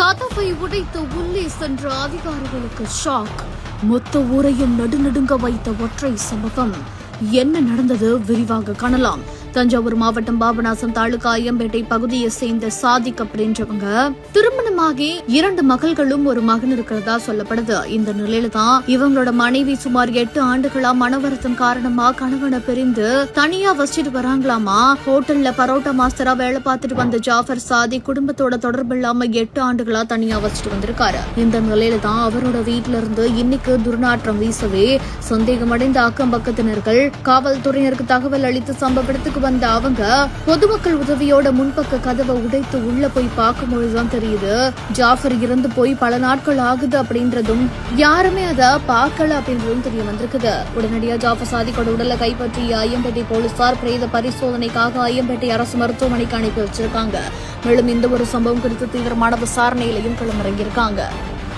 கதவை உடைத்து உள்ளே சென்ற அதிகாரிகளுக்கு ஷாக். மொத்த ஊரையும் நடுநடுங்க வைத்த ஒற்றை சம்பவம். என்ன நடந்தது விரிவாக காணலாம். தஞ்சாவூர் மாவட்டம் பாபநாசம் தாலுகா ஐயம்பேட்டை பகுதியை சேர்ந்த சாதிக் அப்படின்றவங்க திருமணமாகி 2 மகள்களும் ஒரு மகன் இருக்கிறதா சொல்லப்படுது. இந்த நிலையில தான் இவங்களோட மனைவி சுமார் 8 ஆண்டுகளா மனவருத்தம் காரணமா கணவனை பிரிந்து தனியா வசிச்சுட்டு வராங்களாமா. ஹோட்டல்ல பரோட்டா மாஸ்டரா வேலை பார்த்துட்டு வந்த ஜாஃபர் சாதிக் குடும்பத்தோட தொடர்பு இல்லாம 8 ஆண்டுகளா தனியா வசிச்சுட்டு வந்திருக்காரு. இந்த நிலையில தான் அவரோட வீட்டுல இருந்து இன்னைக்கு துர்நாற்றம் வீசவே சந்தேகமடைந்த அக்கம் பக்கத்தினர்கள் காவல்துறையினருக்கு தகவல் அளித்து சம்பவத்துக்கு வந்த அவங்க பொதுமக்கள் உதவியோட முன்பக்க கதவை உடைத்து உள்ள போய் பார்க்கும்பொழுதுதான் தெரியுது ஜாஃபர் இறந்து போய் பல நாட்கள் ஆகுது அப்படின்றதும் யாருமே அத பார்க்கல அப்படின்றதும் தெரிய வந்திருக்குது. உடனடியா ஜாஃபர் சாதிக்கோட உடலை கைப்பற்றிய ஐயம்பேட்டை போலீசார் பிரேத பரிசோதனைக்காக ஐயம்பேட்டை அரசு மருத்துவமனைக்கு அனுப்பி வச்சிருக்காங்க. மேலும் இந்த ஒரு சம்பவம் குறித்து தீவிரமான விசாரணையிலையும் களமிறங்கியிருக்காங்க.